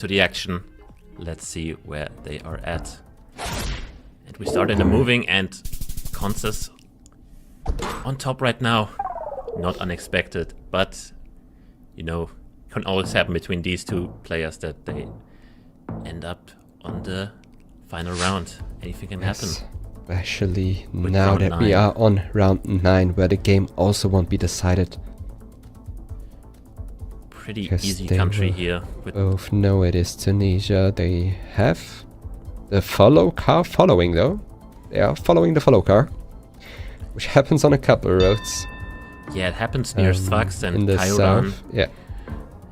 to the action. Let's see where they are at. And we start in the moving, and Consus on top right now. Not unexpected, but you know, can always happen between these two players that they end up on the final round. Anything can happen. Especially now that we are on round 9, where the game also won't be decided. Pretty easy country here. Both know it is Tunisia. They have the follow car following though. They are following the follow car, which happens on a couple of roads. Yeah, it happens near Sfax and in the Kairouan. south. Yeah.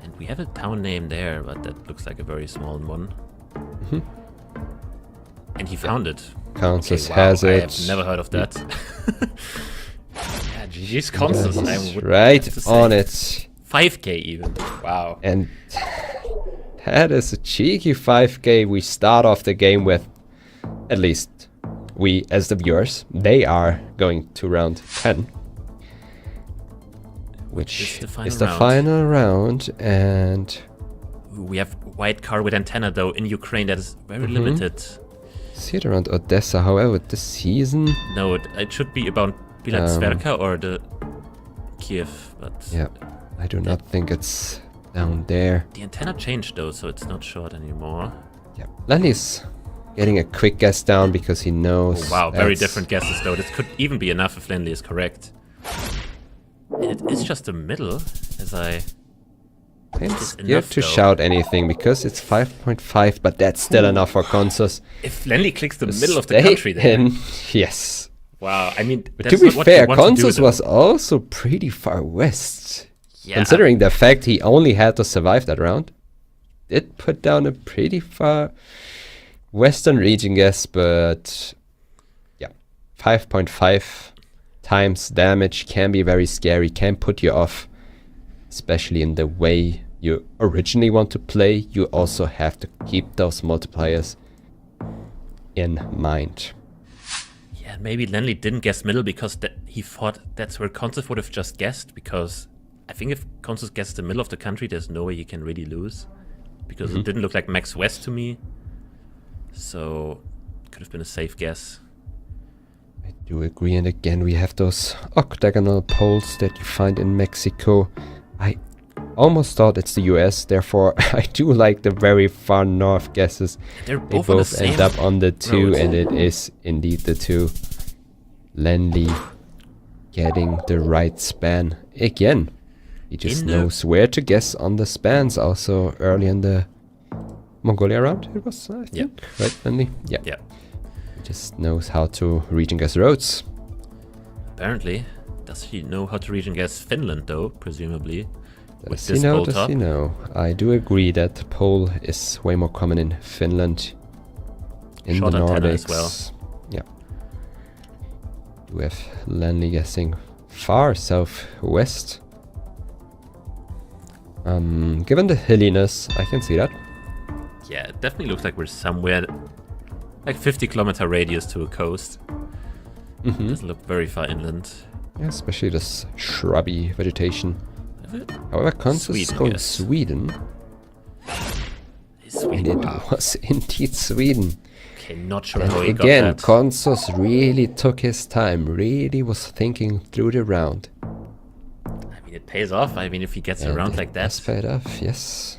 And we have a town name there, but that looks like a very small one. And he found it. Consus wow, has it. I have never heard of that. Yeah, GG's Consus. I would right have to say. on it. 5k even. Wow. And that is a cheeky 5k we start off the game with. At least we, as the viewers, they are going to round 10. Which is the final round. And we have white car with antenna though in Ukraine that is very limited. See it around Odessa, however, this season. No, it should be about Bilatsverka or the Kiev, but yeah, I do not think it's down there. The antenna changed though, so it's not short anymore. Yeah, Lennli's getting a quick guess down because he knows. Oh, wow, very different guesses though. This could even be enough if Lennli is correct. And it is just the middle, as I... I'm scared to shout anything because it's 5.5, but that's still enough for Consus. If Lennli clicks the middle of the country then... Yes. Wow, I mean, but to be fair, Consus was also pretty far west. Yeah. Considering the fact he only had to survive that round. It put down a pretty far western region guess, but yeah, 5.5 times damage can be very scary, can put you off. Especially in the way you originally want to play, you also have to keep those multipliers in mind. Yeah, maybe Lennli didn't guess middle because he thought that's where Consus would have just guessed, because I think if Consus guessed the middle of the country, there's no way he can really lose. Because it didn't look like max west to me. So, it could have been a safe guess. I do agree, and again we have those octagonal poles that you find in Mexico. I almost thought it's the US, therefore I do like the very far north guesses. They both end up on the 2, and it is indeed the 2. Lennli getting the right span again. He just knows where to guess on the spans. Also early in the Mongolia round it was, I think. Right, Lennli? Yeah. He just knows how to region guess roads. Apparently. Does he know how to region guess Finland though, presumably? Does he know? Does he know? I do agree that pole is way more common in Finland. In the Nordics as well. Yeah. We have Lennli guessing far southwest. Given the hilliness, I can see that. Yeah, it definitely looks like we're somewhere like 50-kilometer radius to a coast. Doesn't look very far inland. Yeah, especially this shrubby vegetation. However, Consus is going Sweden. And it was indeed Sweden. Okay, not sure how he got that. Again, Consus really took his time, really was thinking through the round. I mean, it pays off. I mean, if he gets around like that. That's paid off, yes.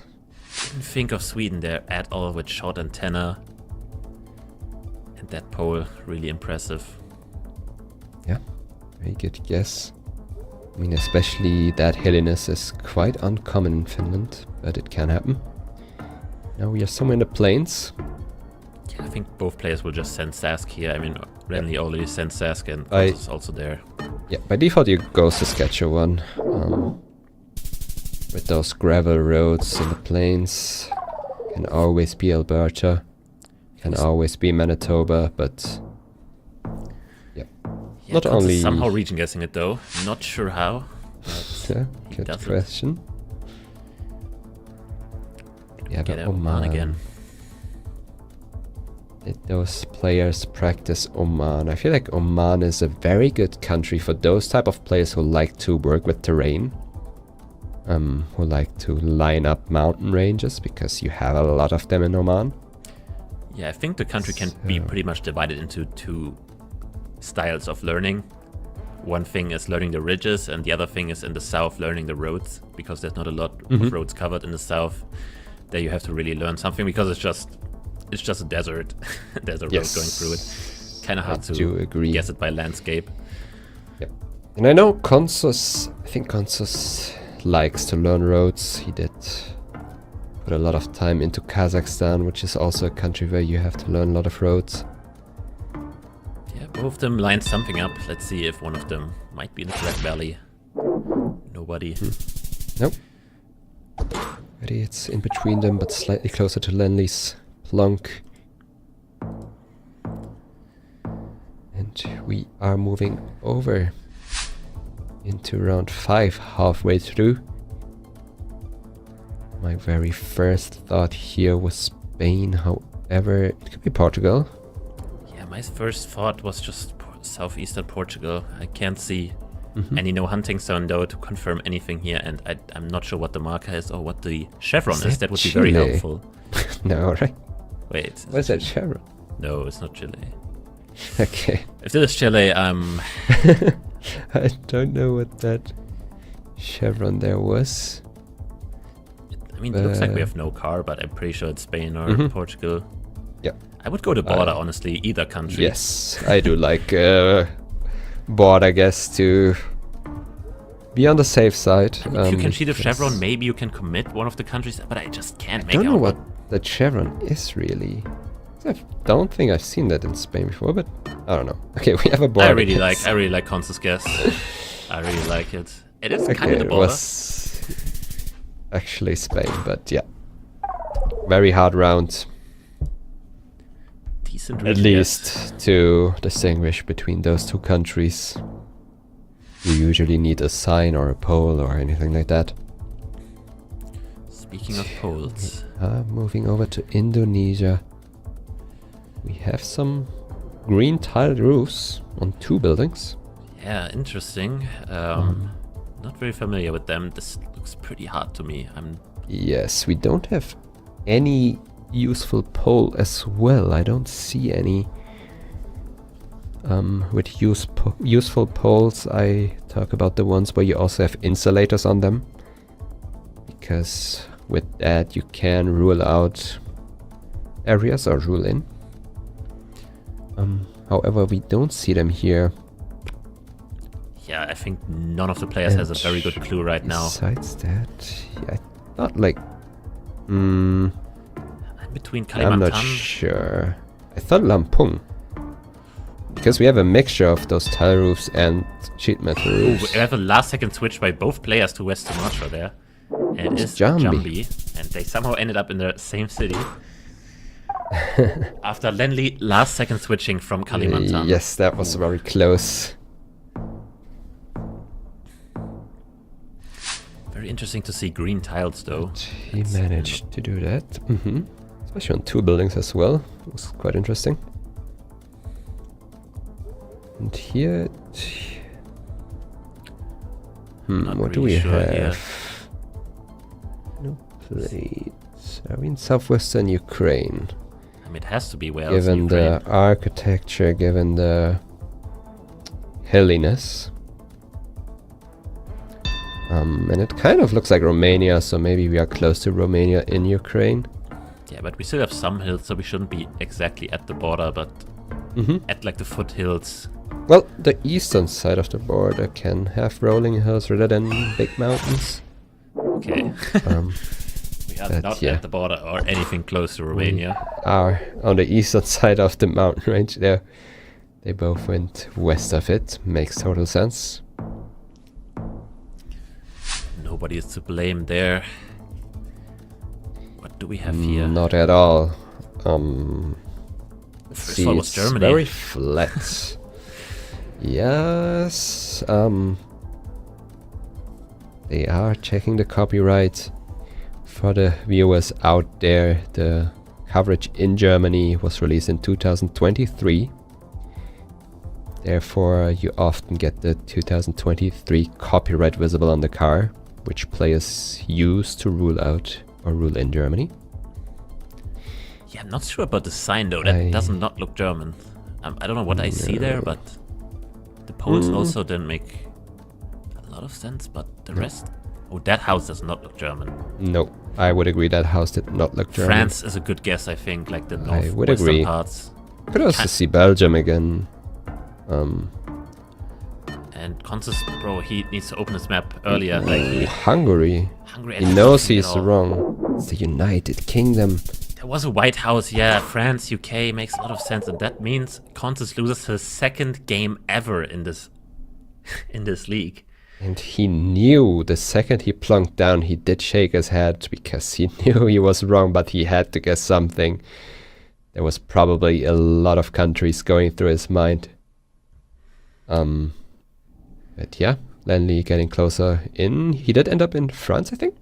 Didn't think of Sweden there at all with short antenna. And that pole, really impressive. Yeah. Very good guess. I mean, especially that hilliness is quite uncommon in Finland, but it can happen. Now we are somewhere in the plains. Yeah, I think both players will just send Sask here. I mean, Lennli already sent Sask, and Consus is also there. Yeah, by default you go Saskatchewan. With those gravel roads in the plains. Can always be Alberta. Can always be Manitoba, but... Yeah, not only somehow region guessing it though. Not sure how. Yeah, good question. Yeah, but Oman again. Did those players practice Oman? I feel like Oman is a very good country for those type of players who like to work with terrain. who like to line up mountain ranges because you have a lot of them in Oman. Yeah, I think the country can be pretty much divided into two styles of learning. One thing is learning the ridges, and the other thing is in the south learning the roads, because there's not a lot of roads covered in the south. There you have to really learn something because it's just a desert. There's a road going through it. Kind of hard to guess it by landscape. Yep. And I know Consus, I think Consus likes to learn roads. He did put a lot of time into Kazakhstan, which is also a country where you have to learn a lot of roads. Yeah, both of them line something up. Let's see if one of them might be in the Black Valley. Nobody. Nope. Ready, it's in between them, but slightly closer to Lennli's plunk. And we are moving over into round 5, halfway through. My very first thought here was Spain, however, it could be Portugal. Yeah, my first thought was just southeastern Portugal. I can't see any no hunting zone though to confirm anything here, and I'm not sure what the marker is or what the chevron is. That would be very helpful. No, right? Wait. What's that chevron? No, it's not Chile. Okay. If this is Chile, I don't know what that chevron there was. I mean, it looks like we have no car, but I'm pretty sure it's Spain or Portugal. Yeah. I would go to border, honestly, either country. Yes, I do like border guess to be on the safe side. I mean, if you can see the chevron, maybe you can commit one of the countries, but I just can't make out. I don't know what the chevron is really. I don't think I've seen that in Spain before, but I don't know. Okay, we have a border. I really like Consus guess. I really like it. It is kind of the it border. Was actually Spain, but yeah, very hard round. Decent. At least to distinguish between those two countries, you usually need a sign or a pole or anything like that. Speaking of poles, moving over to Indonesia. We have some green tiled roofs on 2 buildings. Yeah, interesting. Not very familiar with them. This looks pretty hard to me. Yes, we don't have any useful pole as well. I don't see any. With useful poles, I talk about the ones where you also have insulators on them, because with that you can rule out areas or rule in. However, we don't see them here. Yeah, I think none of the players has a very good clue right now. Besides that, yeah, I thought like... I'm between Kalimantan. I'm not sure. I thought Lampung. Because we have a mixture of those tile roofs and sheet metal roofs. We have a last second switch by both players to West Sumatra there. And it is Jambi. And they somehow ended up in the same city. After Lennli last second switching from Kalimantan. Yes, that was very close. Very interesting to see green tiles though. But he managed to do that. Especially on 2 buildings as well. It was quite interesting. And here... what do we have? No plates. Are we in southwestern Ukraine? I mean, it has to be where else in Given Ukraine. the architecture, given the hilliness. And it kind of looks like Romania, so maybe we are close to Romania in Ukraine. Yeah, but we still have some hills, so we shouldn't be exactly at the border, but at like the foothills. Well, the eastern side of the border can have rolling hills rather than big mountains. Okay. We are not yeah. at the border or anything close to Romania. Are on the eastern side of the mountain range there. They both went west of it. Makes total sense. Nobody is to blame there. What do we have here? Not at all. First one was it's Germany. very flat. Yes. They are checking the copyright. For the viewers out there, the coverage in Germany was released in 2023. Therefore, you often get the 2023 copyright visible on the car, which players used to rule out or rule in Germany. Yeah, I'm not sure about the sign though. That does not look German. I don't know what I see there, but the Poles also didn't make a lot of sense. But the rest, oh, that house does not look German. No, I would agree that house did not look German. France is a good guess, I think, like the I would agree. northwestern parts. Could also see Belgium again. And Consus, bro, he needs to open his map earlier. Like Hungary. Hungary. He knows he's wrong. It's the United Kingdom. There was a White House, yeah. France, UK makes a lot of sense, and that means Consus loses his second game ever in this league. And he knew the second he plunked down, he did shake his head because he knew he was wrong, but he had to guess something. There was probably a lot of countries going through his mind. But yeah, Lennli getting closer in. He did end up in France, I think.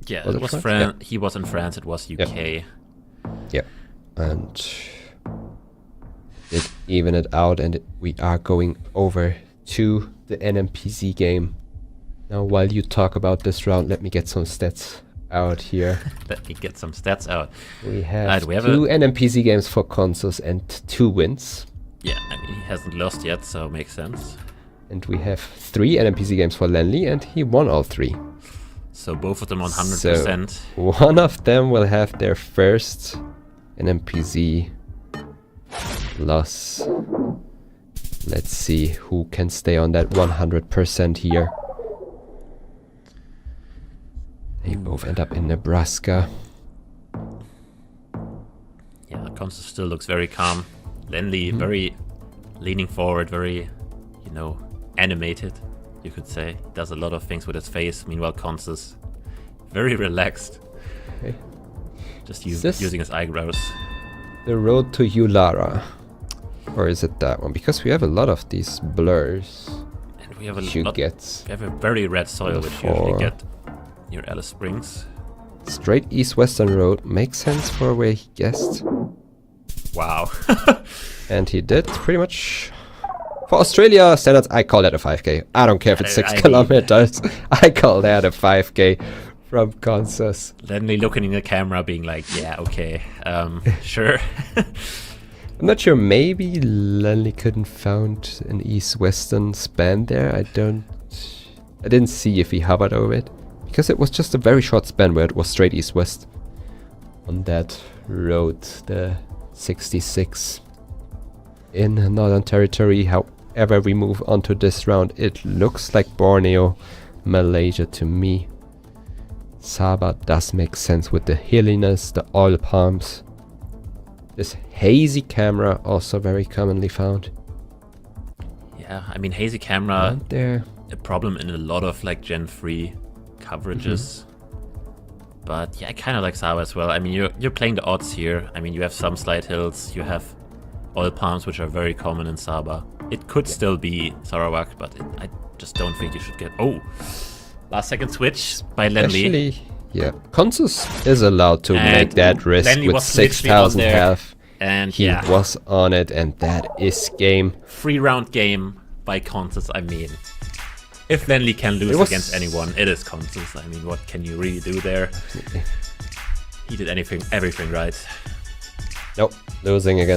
Yeah, Was it was France? France. He was in France. It was UK. Yeah, and it even it out, and we are going over to the NMPZ game. Now, while you talk about this round, let me get some stats out here. Let me get some stats out. We have, we have two NMPZ games for Consus and 2 wins. Yeah, I mean, he hasn't lost yet, so makes sense. And we have 3 NMPZ games for Lennli, and he won all 3. So both of them on 100%. So one of them will have their first NMPZ loss. Let's see who can stay on that 100% here. They both end up in Nebraska. Yeah, Consus still looks very calm. Lennli very leaning forward, very, you know, animated, you could say. He does a lot of things with his face. Meanwhile, Consus very relaxed. Okay. Just using his eyebrows. The road to Ulara. Or is it that one? Because we have a lot of these blurs. And we have a you lot. get We have a very red soil, which you usually get near Alice Springs. straight east-western road. Makes sense for where he guessed. Wow. And he did pretty much. For Australia standards, I call that a 5k. I don't care if it's 6 kilometers. I call that a 5k from Consus. Lennli looking in the camera being like, yeah, okay, sure. I'm not sure, maybe Lennli couldn't found an east-western span there. I didn't see if he hovered over it. Because it was just a very short span where it was straight east-west. On that road, the 66. In Northern Territory, however we move on to this round, it looks like Borneo, Malaysia to me. Sabah does make sense with the hilliness, the oil palms. This hazy camera, also very commonly found. Yeah, I mean, hazy camera, Right there. a problem in a lot of like Gen 3 coverages. But yeah, I kind of like Sabah as well. I mean, you're playing the odds here. I mean, you have some slight hills, you have oil palms, which are very common in Sabah. It could still be Sarawak, but I just don't think you should get... Oh! Last second switch by Lennli. Actually, yeah. Consus is allowed to And make that risk Lennli with was literally 6,000 on there. health. And He yeah, was on it, and that is game. 3-round game by Consus. I mean, if Lennli can lose against anyone, it is Consus. I mean, what can you really do there? He did everything right. Nope, losing against